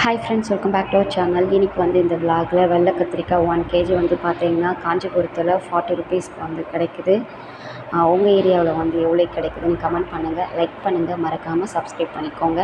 Hi friends, welcome back to our channel. இன்றைக்கி வந்து இந்த விலாகில் வெள்ளை கத்திரிக்காய் 1 kg வந்து பார்த்தீங்கன்னா காஞ்சிபுரத்தில் 40 ருபீஸ்க்கு வந்து கிடைக்குது. உங்கள் ஏரியாவில் வந்து எவ்வளோ கிடைக்குதுன்னு கமெண்ட் பண்ணுங்கள், லைக் பண்ணுங்கள், மறக்காமல் சப்ஸ்கிரைப் பண்ணிக்கோங்க.